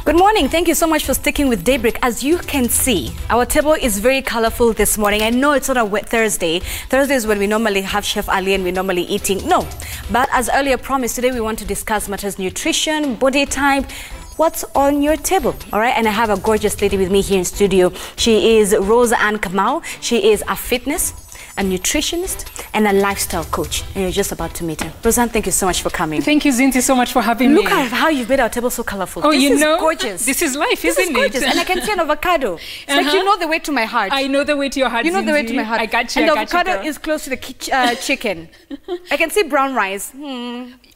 Good morning. Thank you so much for sticking with Daybreak. As you can see, our table is very colorful this morning. I know it's not a wet Thursday. Thursday is when we normally have Chef Ali and we're normally eating. No. But as earlier promised, today we want to discuss matters nutrition, body type, what's on your table, all right? And I have a gorgeous lady with me here in studio. She is Roseanne Kamau. She is a fitness, a nutritionist, and a lifestyle coach. And you're just about to meet her. Roseanne, thank you so much for coming. Thank you, Zinti, so much for having me. Look at how you've made our table so colorful. Oh, this you is know, gorgeous. This is life, isn't it? This is gorgeous. And I can see an avocado. It's like you know the way to my heart. I know the way to your heart, You know Zinti. the way to my heart. I got you, and I the got you, avocado girl. is close to the chicken. I can see brown rice.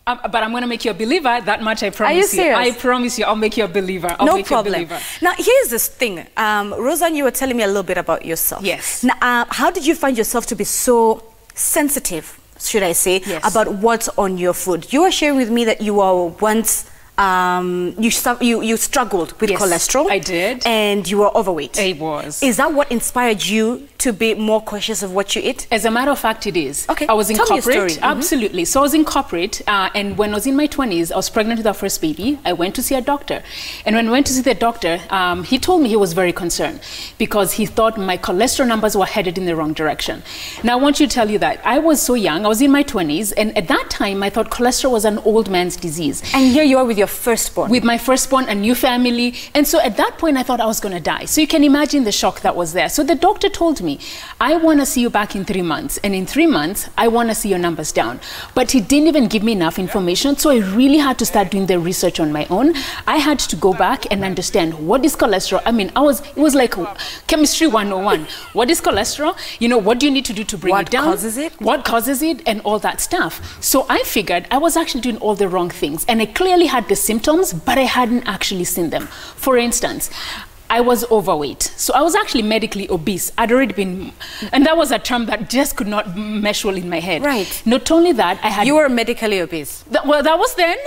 But I'm going to make you a believer. That much I promise you. Are you serious? I promise you, I'll make you a believer. I'll No make problem. You a believer. Now, here's this thing. Roseanne, you were telling me a little bit about yourself. Yes. Now, how did you find yourself to be so sensitive, should I say, Yes. about what's on your food? You were sharing with me that you were once, you struggled with Yes, cholesterol. I did. And you were overweight. I was. Is that what inspired you to be more cautious of what you eat? As a matter of fact, it is. Okay, I was in tell me your corporate. story. Absolutely. So I was in corporate, and when I was in my 20s, I was pregnant with our first baby. I went to see a doctor. And when I went to see the doctor, he told me he was very concerned because he thought my cholesterol numbers were headed in the wrong direction. Now, I want you to tell you that I was so young. I was in my 20s, and at that time, I thought cholesterol was an old man's disease. And here you are with your firstborn. With my firstborn, a new family. And so at that point, I thought I was going to die. So you can imagine the shock that was there. So the doctor told me, I want to see you back in 3 months. And in 3 months, I want to see your numbers down. But he didn't even give me enough information. So I really had to start doing the research on my own. I had to go back and understand what is cholesterol. I mean, it was like chemistry 101. What is cholesterol? You know, what do you need to do to bring it down? What causes it? What causes it and all that stuff. So I figured I was actually doing all the wrong things. And I clearly had the symptoms, but I hadn't actually seen them. For instance, I was overweight. So I was actually medically obese. I'd already been, and that was a term that just could not mesh well in my head. Right. Not only that, I had... You were medically obese. Well, that was then.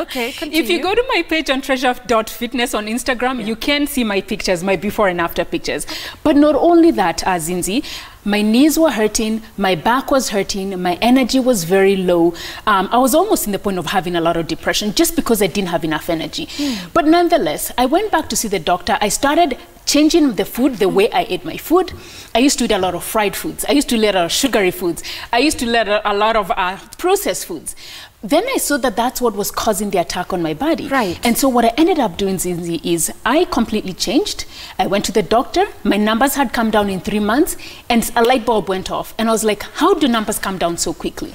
Okay, continue. If you go to my page on treasure.fitness on Instagram, you can see my pictures, my before and after pictures. But not only that, Zinzi, my knees were hurting, my back was hurting, my energy was very low. I was almost in the point of having a lot of depression just because I didn't have enough energy. But nonetheless, I went back to see the doctor. I started changing the food, the way I ate my food. I used to eat a lot of fried foods. I used to eat a lot of sugary foods. I used to eat a lot of processed foods. Then I saw that that's what was causing the attack on my body. Right. And so what I ended up doing, Zinzi, is I completely changed. I went to the doctor. My numbers had come down in 3 months, and a light bulb went off. And I was like, how do numbers come down so quickly?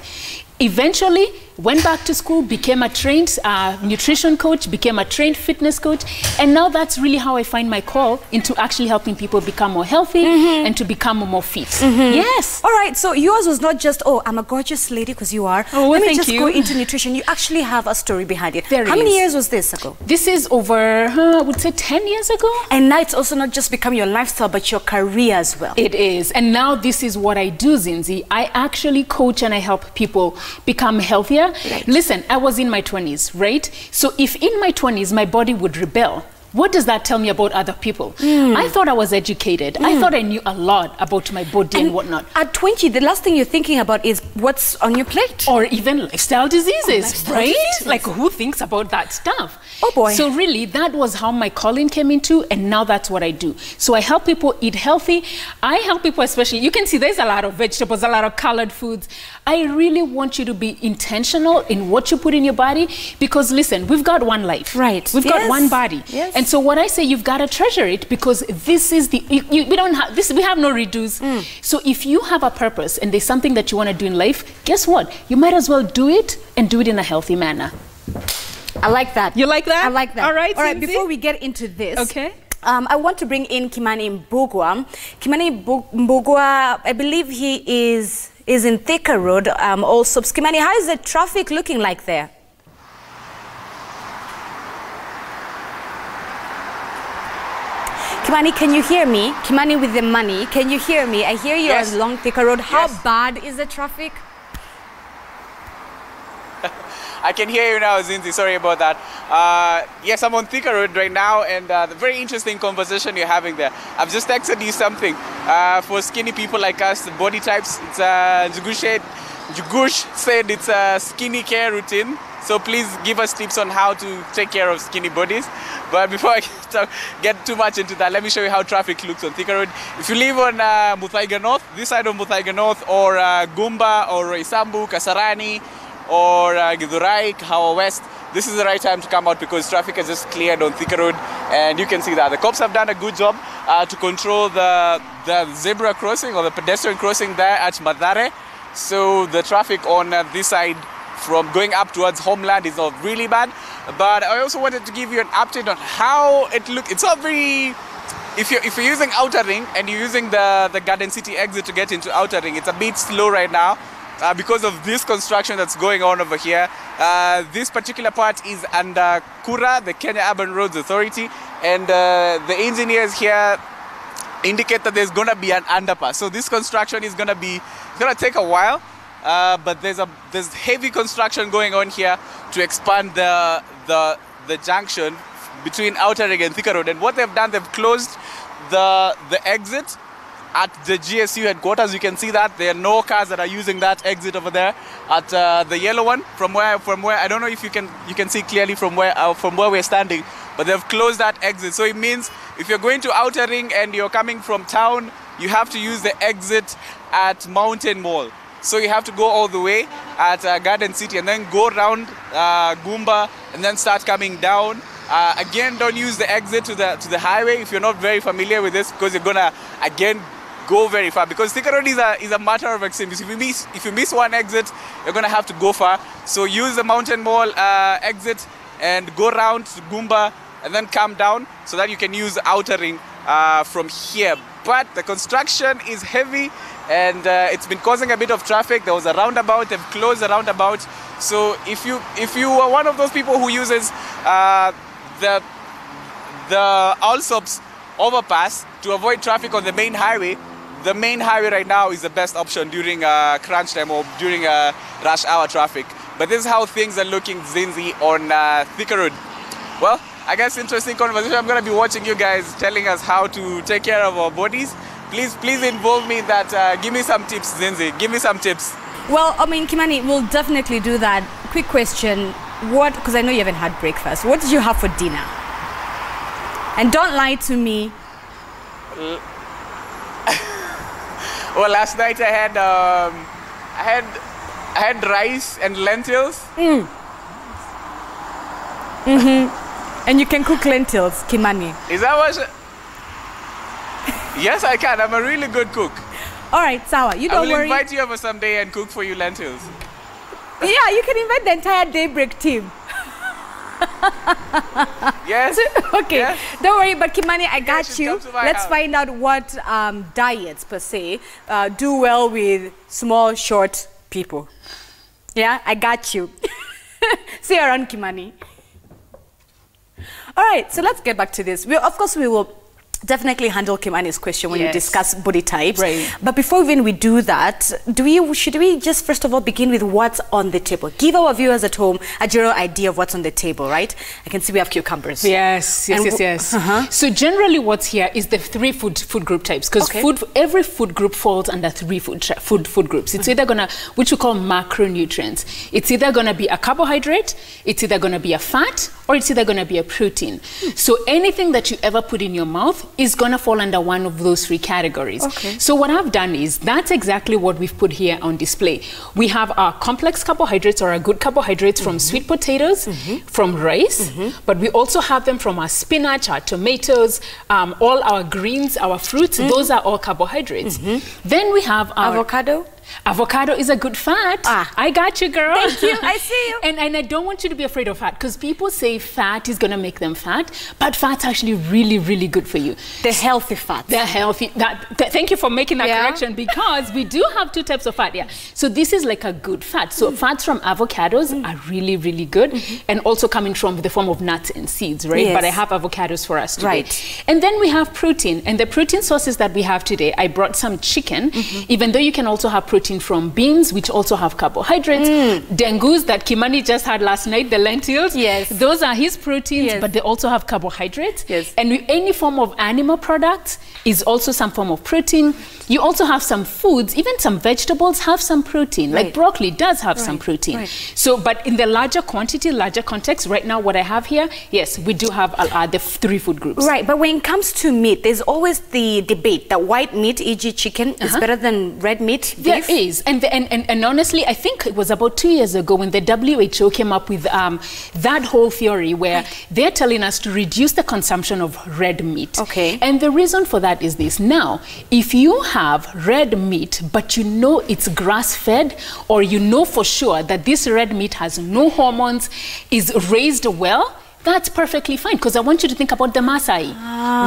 Eventually, went back to school, became a trained nutrition coach, became a trained fitness coach, and now that's really how I find my call into actually helping people become more healthy and to become more fit. Yes. All right, so yours was not just, oh, I'm a gorgeous lady, because you are. Oh, well, Let me thank just you. go into nutrition. You actually have a story behind it. There How is. many years was this ago? This is over, I would say 10 years ago. And now it's also not just become your lifestyle, but your career as well. It is. And now this is what I do, Zinzi. I actually coach and I help people become healthier. Right. Listen, I was in my 20s, right? So if in my 20s my body would rebel, what does that tell me about other people? I thought I was educated. I thought I knew a lot about my body and whatnot. At 20, the last thing you're thinking about is what's on your plate. Or even lifestyle diseases, lifestyle right? diseases. Like, who thinks about that stuff? Oh, boy. So really, that was how my calling came into, and now that's what I do. So I help people eat healthy. I help people especially, you can see there's a lot of vegetables, a lot of colored foods. I really want you to be intentional in what you put in your body, because listen, we've got one life. Right. We've got one body. Yes. And so what I say, you've got to treasure it, because this is the, we don't have, this, we have no redos. So if you have a purpose and there's something that you want to do in life, guess what? You might as well do it, and do it in a healthy manner. I like that. You like that? I like that. All right, Zinzi? Zinzi? Before we get into this, Okay. I want to bring in Kimani Mbugua. Kimani Mbugua, I believe he is in Thika Road. Also, Kimani, how is the traffic looking like there? Kimani, can you hear me? Kimani with the money, can you hear me? I hear you Yes. along Thika Road. How Yes. bad is the traffic? I can hear you now, Zinzi. Sorry about that. Yes, I'm on Thika Road right now, and the very interesting conversation you're having there. I've just texted you something. For skinny people like us, the body types, it's a good shade. Jugush said it's a skinny care routine. So please give us tips on how to take care of skinny bodies. But before I get too much into that, let me show you how traffic looks on Thika Road. If you live on Muthaiga North, this side of Muthaiga North, or Gumba, or Roysambu, Kasarani, or Githurai, Kahawa West, this is the right time to come out because traffic has just cleared on Thika Road, and you can see that. The cops have done a good job to control the zebra crossing or the pedestrian crossing there at Madare. So the traffic on this side from going up towards Homeland is not really bad. But I also wanted to give you an update on how it looks. It's not very... If you're using Outer Ring and you're using the Garden City exit to get into Outer Ring, it's a bit slow right now because of this construction that's going on over here. This particular part is under Kura, the Kenya Urban Roads Authority, and the engineers here indicate that there's gonna be an underpass. So this construction is gonna take a while, but there's heavy construction going on here to expand the junction between Outer Ring and Thika Road. And what they've done, they've closed the exit at the GSU headquarters. You can see that there are no cars that are using that exit over there at the yellow one. From where I don't know if you can see clearly from where we're standing, but they've closed that exit. So it means if you're going to Outer Ring and you're coming from town, you have to use the exit at Mountain Mall. So you have to go all the way at Garden City and then go around Goomba and then start coming down. Again, don't use the exit to the highway if you're not very familiar with this, because you're gonna again go very far, because Thika Road is a matter of extremes. If you miss one exit, you're gonna have to go far. So use the Mountain Mall exit and go around to Goomba and then come down so that you can use Outer Ring from here. But the construction is heavy and it's been causing a bit of traffic. There was a roundabout, they've closed the roundabout. So if you are one of those people who uses the Allsops overpass to avoid traffic on the main highway right now is the best option during crunch time or during rush hour traffic. But this is how things are looking, Zinzi, on Thika Road. Well, I guess interesting conversation. I'm going to be watching you guys telling us how to take care of our bodies. Please involve me in that. Give me some tips, Zinzi. Give me some tips. Well, I mean, Kimani, we'll definitely do that. Quick question. Because I know you haven't had breakfast. What did you have for dinner? And don't lie to me. Well, last night I had rice and lentils. And you can cook lentils, Kimani. Is that what? Yes, I can. I'm a really good cook. All right, Sawa, you don't worry. I will invite you over someday and cook for you lentils. Yeah, you can invite the entire Daybreak team. Yes. Okay, yes. Don't worry, but Kimani, I got you. Let's house. find out what diets, per se, do well with small, short people. Yeah, I got you. See you around, Kimani. All right, so let's get back to this. Of course, we will definitely handle Kimani's question when we discuss body types. Right. But before even we do that, should we just first of all begin with what's on the table? Give our viewers at home a general idea of what's on the table, right? I can see we have cucumbers. Yes. So generally what's here is the three food group types, because every food group falls under three food groups. It's either gonna, which we call macronutrients. It's either gonna be a carbohydrate, it's either gonna be a fat, or it's either gonna be a protein. So anything that you ever put in your mouth is gonna fall under one of those three categories. So what I've done is, that's exactly what we've put here on display. We have our complex carbohydrates, or our good carbohydrates from sweet potatoes, from rice, but we also have them from our spinach, our tomatoes, all our greens, our fruits. Those are all carbohydrates. Then we have our avocado. Avocado is a good fat. I got you, girl. Thank you. I see you. And I don't want you to be afraid of fat, because people say fat is going to make them fat, but fat's actually really, really good for you. The healthy fat. They're healthy. Thank you for making that correction, because we do have two types of fat. So this is like a good fat. So fats from avocados are really, really good, and also coming from the form of nuts and seeds, right? But I have avocados for us today. And then we have protein, and the protein sources that we have today, I brought some chicken, even though you can also have protein protein from beans, which also have carbohydrates. Dengus that Kimani just had last night, the lentils. Yes. Those are his proteins, Yes. but they also have carbohydrates. Yes. And with any form of animal products is also some form of protein. You also have some foods, even some vegetables have some protein. Right. Like broccoli does have some protein. Right. So, but in the larger quantity, larger context, right now what I have here, yes, we do have the 3 food groups. Right, but when it comes to meat, there's always the debate that white meat, e.g. chicken, is better than red meat, beef. There is. And honestly, I think it was about 2 years ago when the WHO came up with that whole theory where they're telling us to reduce the consumption of red meat. Okay. And the reason for that is this. Now, if you have red meat, but you know it's grass-fed, or you know for sure that this red meat has no hormones, is raised well, that's perfectly fine, because I want you to think about the Maasai,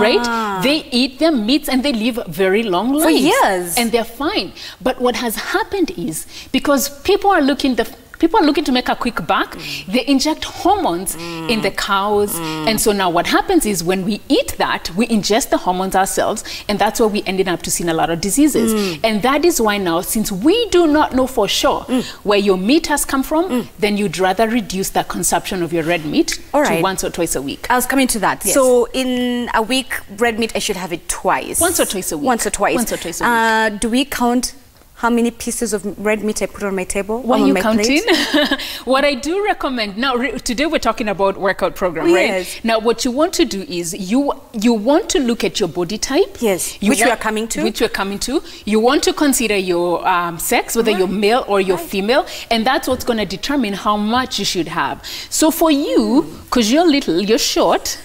right? They eat their meats and they live very long lives. For years. And they're fine. But what has happened is, because people are looking to make a quick buck, they inject hormones in the cows. And so now what happens is when we eat that, we ingest the hormones ourselves, and that's where we ended up to seeing a lot of diseases. And that is why now, since we do not know for sure where your meat has come from, then you'd rather reduce that consumption of your red meat to once or twice a week. I was coming to that. Yes. So in a week, red meat, I should have it twice. Once or twice a week. Once or twice. Once or twice a week. Do we count how many pieces of red meat I put on my table? Why are you my counting? plate? What I do recommend, now today we're talking about workout program, right? Yes. Now what you want to do is you want to look at your body type. Yes, which we are coming to. Which we're coming to. You want to consider your sex, whether you're male or you're female, and that's what's going to determine how much you should have. So for you, because you're little, you're short.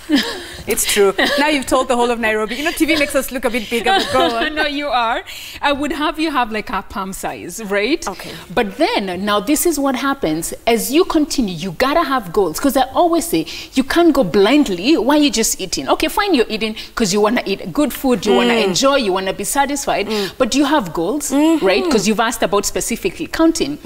It's true. Now you've told the whole of Nairobi. You know, TV makes us look a bit bigger, but go on. No, you are. I would have you have like a palm size, right? Okay. But then, now this is what happens. As you continue, you gotta have goals. Because I always say, you can't go blindly. Why are you just eating? Okay, fine, you're eating because you want to eat good food, you want to enjoy, you want to be satisfied. But do you have goals, right? Because you've asked about specifically counting.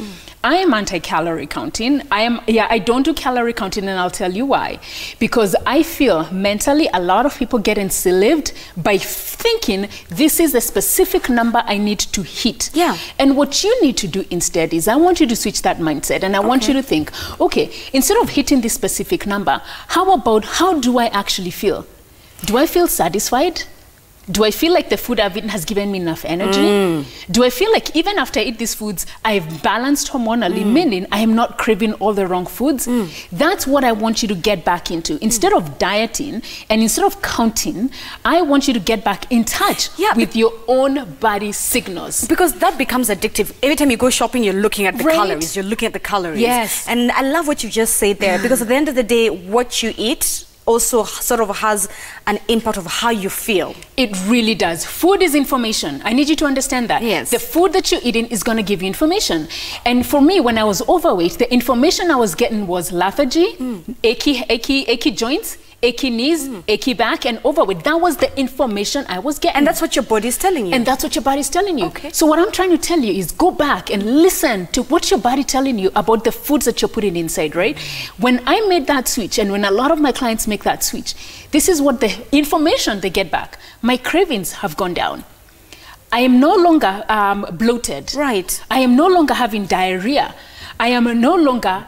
I am anti-calorie counting. I don't do calorie counting, and I'll tell you why. Because I feel mentally a lot of people get enslaved by thinking this is a specific number I need to hit. Yeah. And what you need to do instead is I want you to switch that mindset, and I want you to think, okay, instead of hitting this specific number, how about how do I actually feel? Do I feel satisfied? Do I feel like the food I've eaten has given me enough energy? Do I feel like even after I eat these foods, I've balanced hormonally, meaning I am not craving all the wrong foods? That's what I want you to get back into. Instead of dieting and instead of counting, I want you to get back in touch with your own body signals. Because that becomes addictive. Every time you go shopping, you're looking at the calories. You're looking at the calories. Yes. And I love what you just said there, because at the end of the day, what you eat also sort of has an impact of how you feel. It really does. Food is information. I need you to understand that. Yes. The food that you're eating is going to give you information. And for me, when I was overweight, the information I was getting was lethargy, achy joints, achy knees, achy back, and overweight. That was the information I was getting. And that's what your body's telling you. And that's what your body's telling you. Okay. So what I'm trying to tell you is go back and listen to what your body telling you about the foods that you're putting inside, right? When I made that switch, and when a lot of my clients make that switch, this is what the information they get back. My cravings have gone down. I am no longer bloated. Right. I am no longer having diarrhea. I am no longer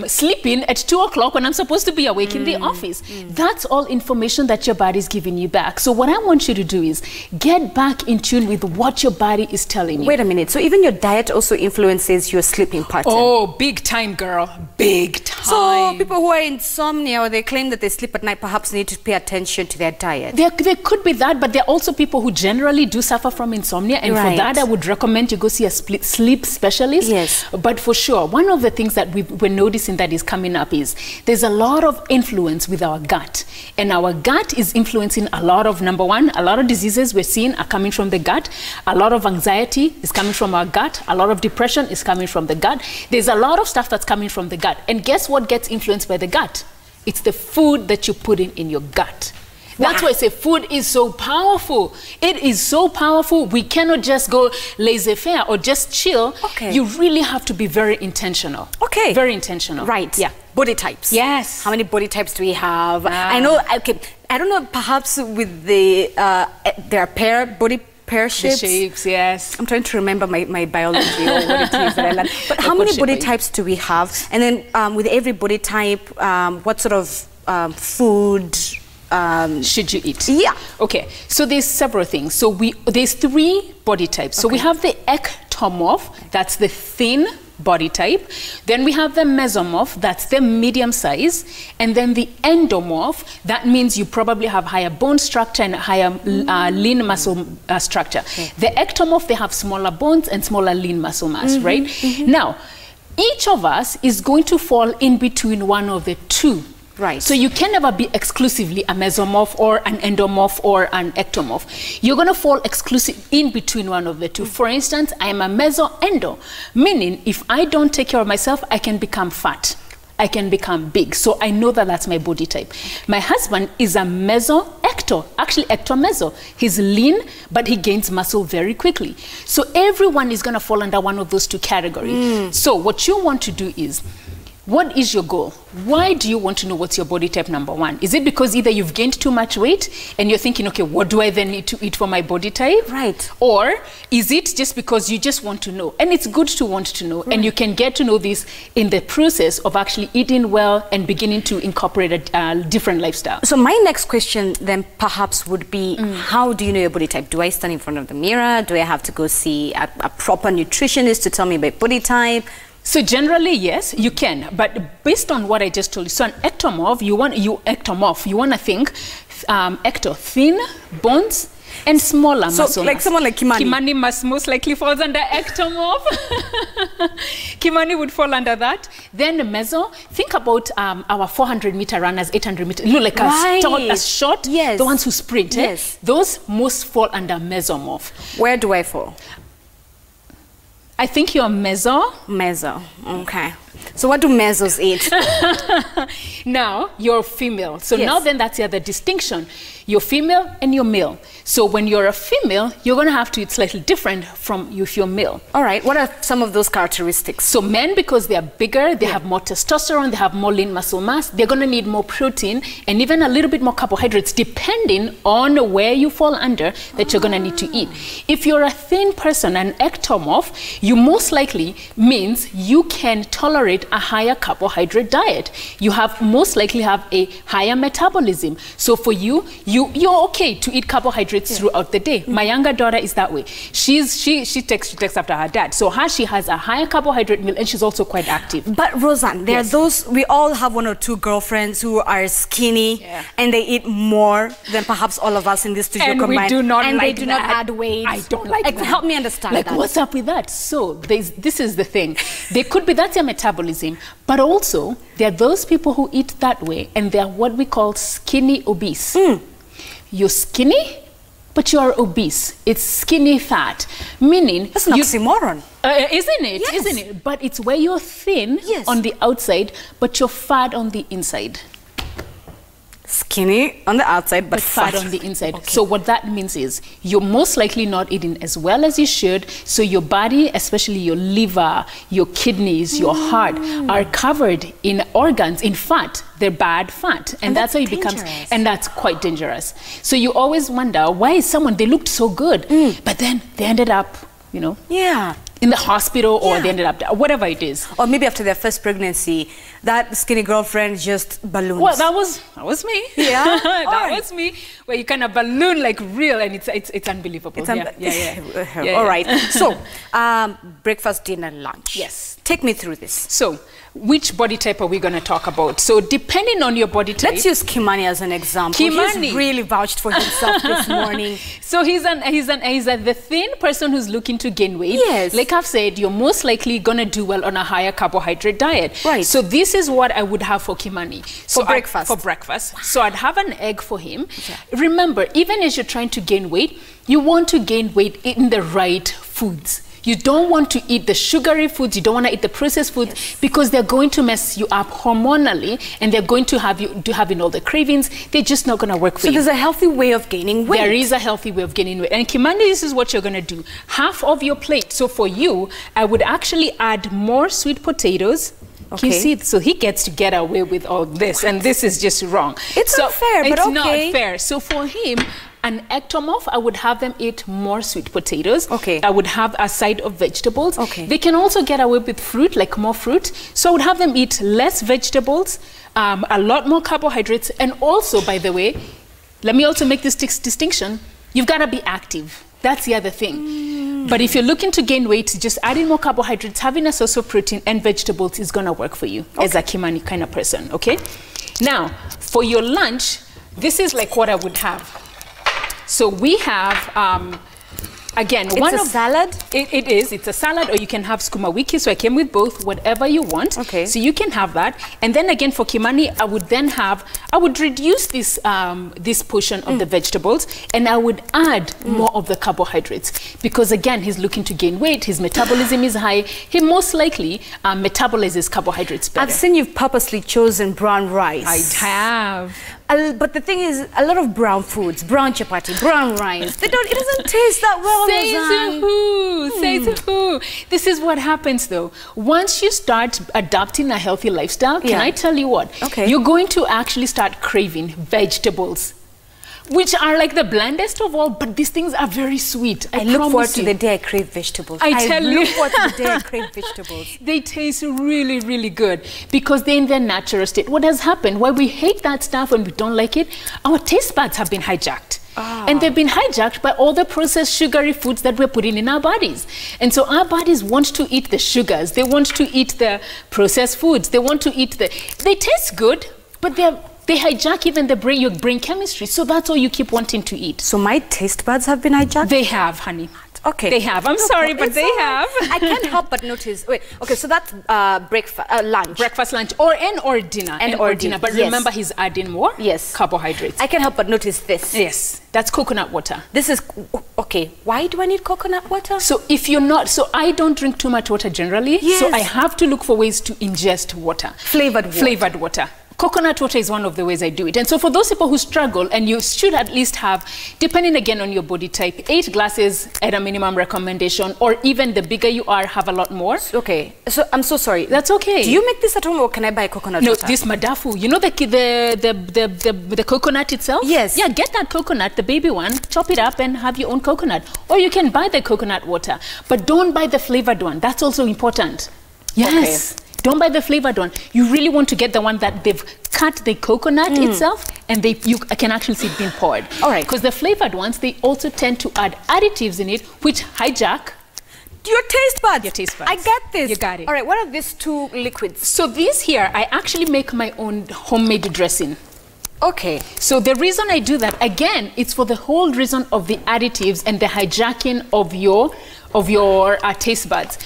sleeping at 2 o'clock when I'm supposed to be awake in the office. That's all information that your body is giving you back. So what I want you to do is get back in tune with what your body is telling you. Wait a minute. So even your diet also influences your sleeping pattern? Oh, big time, girl. Big time. So people who are insomnia or they claim that they sleep at night perhaps need to pay attention to their diet. There could be that, but there are also people who generally do suffer from insomnia. And for that, I would recommend you go see a sleep specialist. Yes. But for sure, one of the things that we're noticing that is coming up is there's a lot of influence with our gut. And our gut is influencing a lot of, number one, a lot of diseases we're seeing are coming from the gut. A lot of anxiety is coming from our gut. A lot of depression is coming from the gut. There's a lot of stuff that's coming from the gut. And guess what gets influenced by the gut? It's the food that you're putting in your gut. That's why I say food is so powerful. It is so powerful. We cannot just go laissez-faire or just chill. Okay. You really have to be very intentional. Okay. Very intentional. Right. Yeah. Body types. Yes. How many body types do we have? I know, okay, I don't know, perhaps with the, there are pair body pear shapes. The shapes, yes. I'm trying to remember my biology or what it is that I learned. But how many body types do we have? And then with every body type, what sort of food should you eat? Yeah. Okay, so there's several things. So there's 3 body types. So we have the ectomorph, that's the thin body type. Then we have the mesomorph, that's the medium size. And then the endomorph, that means you probably have higher bone structure and higher lean muscle structure. Okay. The ectomorph, they have smaller bones and smaller lean muscle mass, right? Now, each of us is going to fall in between one of the 2. Right. So you can never be exclusively a mesomorph or an endomorph or an ectomorph. You're going to fall exclusive in between one of the 2. For instance, I am a meso-endo, meaning if I don't take care of myself, I can become fat. I can become big. So I know that that's my body type. My husband is a meso-ecto, actually ectomeso. He's lean, but he gains muscle very quickly. So everyone is going to fall under one of those 2 categories. So what you want to do is, what is your goal? Why do you want to know what's your body type, number 1? Is it because either you've gained too much weight and you're thinking, okay, what do I then need to eat for my body type? Right. Or is it just because you just want to know? And it's good to want to know. Right. And you can get to know this in the process of actually eating well and beginning to incorporate a different lifestyle. So my next question then perhaps would be, how do you know your body type? Do I stand in front of the mirror? Do I have to go see a proper nutritionist to tell me my body type? So generally, yes, you can, but based on what I just told you, so an ectomorph, you want to think ecto, thin bones and smaller muscle. So like someone like Kimani. Kimani most likely falls under ectomorph. Kimani would fall under that. Then meso, think about our 400-meter runners, 800-meter, look like a short, yes. The ones who sprint. Yes. Those most fall under mesomorph. Where do I fall? I think you're meso. Meso, okay. So what do mesos eat? Now, you're female. So now then that's the other distinction. You're female and you're male. So when you're a female, you're going to have to eat slightly different from if you're male. All right. What are some of those characteristics? So men, because they're bigger, they have more testosterone, they have more lean muscle mass, they're going to need more protein and even a little bit more carbohydrates, depending on where you fall under that you're going to need to eat. If you're a thin person, an ectomorph, you most likely means you can tolerate a higher carbohydrate diet. You most likely have a higher metabolism. So for you're okay to eat carbohydrates throughout the day. My younger daughter is that way. She takes after her dad. So she has a higher carbohydrate meal and she's also quite active. But Roseanne, there are those, we all have 1 or 2 girlfriends who are skinny and they eat more than perhaps all of us in this studio combined. We do not and like they do not add weight. I don't like that. Help me understand that. What's up with that? So this is the thing. They could be, that's your metabolism, but also there are those people who eat that way and they're what we call skinny obese. You're skinny, but you are obese. It's skinny fat, meaning that's an oxymoron. Isn't it? Yes. Isn't it? But it's where you're thin on the outside, but you're fat on the inside. Skinny on the outside, but fat on the inside. Okay. So what that means is you're most likely not eating as well as you should. So your body, especially your liver, your kidneys, your heart, are covered in organs, in fat. They're bad fat. And that's how you become, and that's quite dangerous. So you always wonder, why is someone, they looked so good, but then they ended up, you know, in the hospital, or they ended up, whatever it is. Or maybe after their first pregnancy, that skinny girlfriend just balloons. Well, that was me. Yeah, that was me. Where you kind of balloon like real, and it's unbelievable. All right. So, breakfast, dinner, lunch. Yes. Take me through this. So, which body type are we going to talk about? So, depending on your body type. Let's use Kimani as an example. Kimani. He's really vouched for himself this morning. So he's the thin person who's looking to gain weight. Yes. Like I've said, you're most likely going to do well on a higher carbohydrate diet. Right. So this is what I would have for Kimani. So for breakfast. For breakfast. So I'd have an egg for him. Okay. Remember, even as you're trying to gain weight, you want to gain weight in the right foods. You don't want to eat the sugary foods, you don't want to eat the processed foods, because they're going to mess you up hormonally and they're going to have you having all the cravings. They're just not going to work for you. So there's a healthy way of gaining weight. There is a healthy way of gaining weight. And Kimani, this is what you're going to do. Half of your plate. So for you, I would actually add more sweet potatoes. Okay. You see, so he gets to get away with all this, and this is just wrong. It's not fair, but it's okay. It's not fair. So for him, An ectomorph, I would have them eat more sweet potatoes. Okay. I would have a side of vegetables. Okay. They can also get away with fruit, like more fruit. So I would have them eat less vegetables, a lot more carbohydrates. And also, by the way, let me also make this distinction. You've got to be active. That's the other thing. But if you're looking to gain weight, just adding more carbohydrates, having a source of protein and vegetables is going to work for you as a Kimani kind of person, okay? Now, for your lunch, this is like what I would have. So we have, again, it's a salad? It is. It's a salad, or you can have skuma wiki. So I came with both, whatever you want. Okay. So you can have that. And then again, for Kimani, I would reduce this, this portion of the vegetables, and I would add more of the carbohydrates. Because again, he's looking to gain weight, his metabolism is high. He most likely metabolizes carbohydrates better. I've seen you've purposely chosen brown rice. I have. But the thing is, a lot of brown foods, brown chapati, brown rice, it doesn't taste that well. Says who? Says who? This is what happens though. Once you start adopting a healthy lifestyle, can I tell you what? Okay. You're going to actually start craving vegetables, which are like the blandest of all, but these things are very sweet. I look forward to the day I crave vegetables. I look forward to the day I crave vegetables. They taste really, really good because they're in their natural state. What has happened, why we hate that stuff and we don't like it, our taste buds have been hijacked. And they've been hijacked by all the processed sugary foods that we're putting in our bodies. And so our bodies want to eat the sugars. They want to eat the processed foods. They want to eat they taste good, but they hijack even your brain chemistry. So that's all you keep wanting to eat. So my taste buds have been hijacked? They have, honey. Okay. They have. I'm sorry, but they have. I can't help but notice. Wait. Okay, so that's breakfast, lunch. Breakfast, lunch, or dinner. Or dinner. But remember, he's adding more carbohydrates. I can't help but notice this. Yes, that's coconut water. This is, okay, why do I need coconut water? So if you're not, so I don't drink too much water generally. Yes. So I have to look for ways to ingest water. Flavored water. Coconut water is one of the ways I do it. And so for those people who struggle, and you should at least have, depending again on your body type, 8 glasses at a minimum recommendation, or even the bigger you are, have a lot more. Okay, so I'm so sorry. That's okay. Do you make this at home, or can I buy coconut water? No, this madafu. You know the coconut itself? Yes. Yeah, get that coconut, the baby one, chop it up and have your own coconut. Or you can buy the coconut water, but don't buy the flavored one. That's also important. Yes. Okay. Don't buy the flavored one. You really want to get the one that they've cut the coconut itself, and you can actually see it being poured. All right. Because the flavored ones, they also tend to add additives in it, which hijack your taste buds. Your taste buds. I get this. You got it. All right, what are these 2 liquids? So these here, I actually make my own homemade dressing. Okay. So the reason I do that, again, it's for the whole reason of the additives and the hijacking of your taste buds.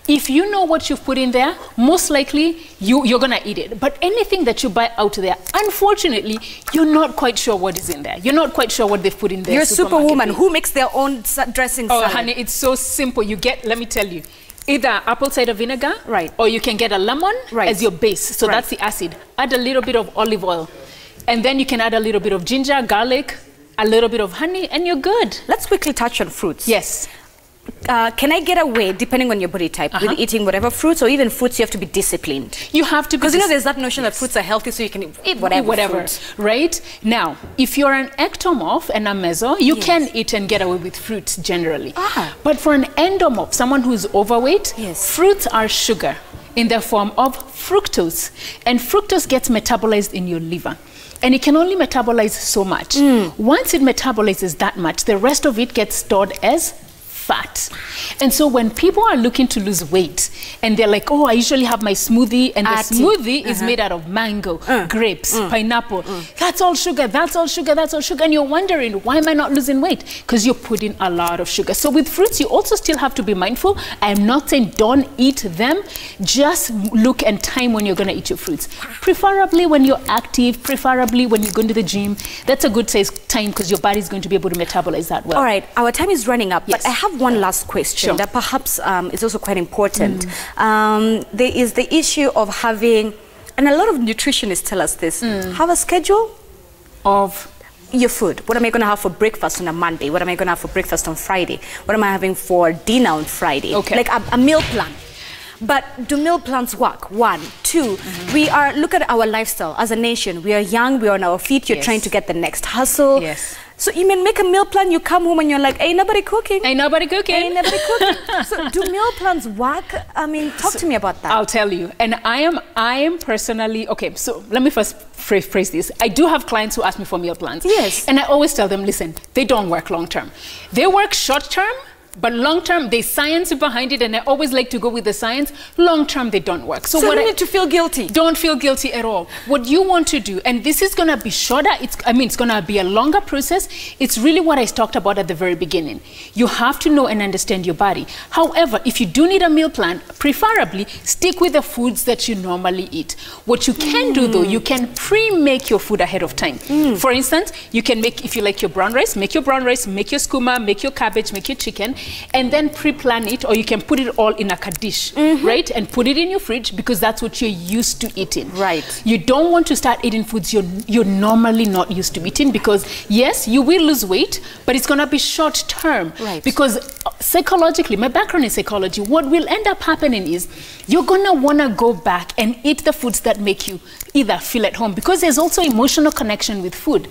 If you know what you've put in there, most likely you're going to eat it. But anything that you buy out there, unfortunately, you're not quite sure what is in there. You're not quite sure what they've put in there. You're a superwoman who makes their own dressing salad. Oh, honey, it's so simple. You get, let me tell you, either apple cider vinegar, or you can get a lemon as your base. So that's the acid. Add a little bit of olive oil. And then you can add a little bit of ginger, garlic, a little bit of honey, and you're good. Let's quickly touch on fruits. Yes. Can I get away, depending on your body type, with eating whatever fruits, or even fruits you have to be disciplined? You have to, because you know there's that notion that fruits are healthy, so you can eat whatever. Right? Now, if you're an ectomorph and a meso, you can eat and get away with fruits generally. But for an endomorph, someone who's overweight, fruits are sugar in the form of fructose, and fructose gets metabolized in your liver. And it can only metabolize so much. Once it metabolizes that much, the rest of it gets stored as fat. And so when people are looking to lose weight and they're like, oh, I usually have my smoothie, and the smoothie is made out of mango, grapes, pineapple. That's all sugar, that's all sugar, that's all sugar. And you're wondering, why am I not losing weight? Because you're putting a lot of sugar. So with fruits, you also still have to be mindful. I am not saying don't eat them. Just look and time when you're going to eat your fruits. Preferably when you're active, preferably when you're going to the gym. That's a good size time because your body's going to be able to metabolize that well. All right, our time is running up, but I have one last question that perhaps is also quite important. There is the issue of having, and a lot of nutritionists tell us this, have a schedule of your food. What am I going to have for breakfast on a Monday? What am I going to have for breakfast on Friday? What am I having for dinner on Friday? Like a meal plan. But do meal plans work? 1, 2, we are, look at our lifestyle as a nation. We are young, we are on our feet, you're trying to get the next hustle. So you may make a meal plan, you come home and you're like, ain't nobody cooking. Ain't nobody cooking. Ain't nobody cooking. So do meal plans work? I mean, talk to me about that. I'll tell you. And I am personally, okay, so let me first phrase this. I do have clients who ask me for meal plans. Yes. And I always tell them, listen, they don't work long term. They work short term, but long term, there's science behind it, and I always like to go with the science. Long term, they don't work. So what you need to feel guilty. Don't feel guilty at all. What you want to do, and this is going to be shorter, it's going to be a longer process. It's really what I talked about at the very beginning. You have to know and understand your body. However, if you do need a meal plan, preferably stick with the foods that you normally eat. What you can do, though, you can pre-make your food ahead of time. For instance, you can make, if you like your brown rice, make your brown rice, make your skooma, make your cabbage, make your chicken, and then pre-plan it, or you can put it all in a dish, right? And put it in your fridge, because that's what you're used to eating. Right. You don't want to start eating foods you're normally not used to eating, because yes, you will lose weight, but it's going to be short term. Right. Because psychologically, my background in psychology, what will end up happening is you're going to want to go back and eat the foods that make you either feel at home, because there's also emotional connection with food.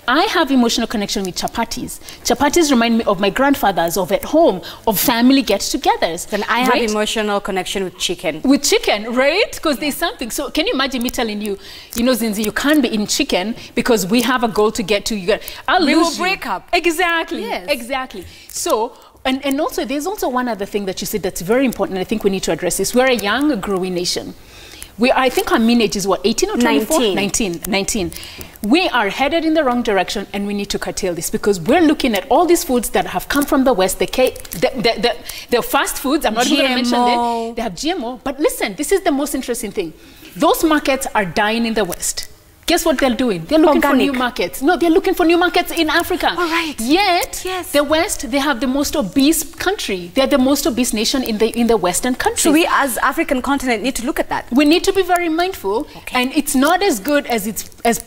I have emotional connection with chapatis. Chapatis remind me of my grandfathers, of at home, of family get-togethers. Then I have emotional connection with chicken. With chicken, right? Because there's something. So can you imagine me telling you, you know, Zinzi, you can't be eating chicken because we have a goal to get to. We will break up. Exactly. Yes. Exactly. So, and also, there's also one other thing that you said that's very important, and I think we need to address this. We're a young, growing nation. I think our mean age is what, 18 or 24? 19. We are headed in the wrong direction, and we need to curtail this, because we're looking at all these foods that have come from the West, the fast foods. I'm not even going to mention them. They have GMO. But listen, this is the most interesting thing. Those markets are dying in the West. Guess what they're doing? They're looking for new markets. No, they're looking for new markets in Africa. All right. Yet, the West, they have the most obese country. They're the most obese nation in the Western countries. So we, as African continent, need to look at that. We need to be very mindful, and it's not as good as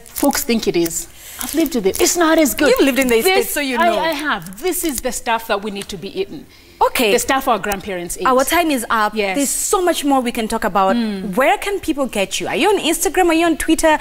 folks think it is. I've lived with it. It's not as good. You've lived in the States, so you know. I have. This is the stuff that we need to be eating. Okay. The stuff our grandparents ate. Our time is up. Yes. There's so much more we can talk about. Where can people get you? Are you on Instagram? Are you on Twitter?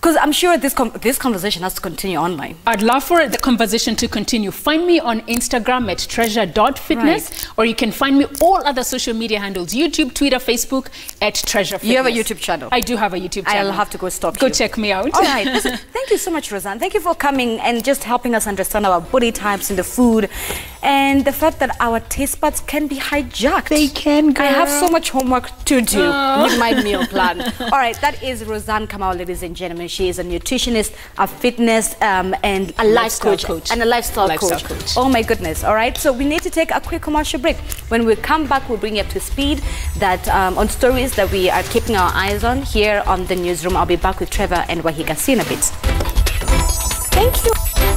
Because I'm sure this conversation has to continue online. I'd love for the conversation to continue. Find me on Instagram at treasure.fitness, or you can find me all other social media handles, YouTube, Twitter, Facebook, at Treasure Fitness. You have a YouTube channel? I do have a YouTube channel. I'll have to go stalk you. Go check me out. All right. Listen, thank you so much, Roseanne. Thank you for coming and just helping us understand our body types in the food, and the fact that our taste buds can be hijacked. They can, girl. I have so much homework to do with my meal plan. All right, that is Roseanne Kamau, ladies and gentlemen. She is a nutritionist, a fitness, and a life coach. And a lifestyle coach. Oh my goodness. All right, so we need to take a quick commercial break. When we come back, we'll bring you up to speed that on stories that we are keeping our eyes on here on the newsroom. I'll be back with Trevor and Wahiga. See you in a bit. Thank you.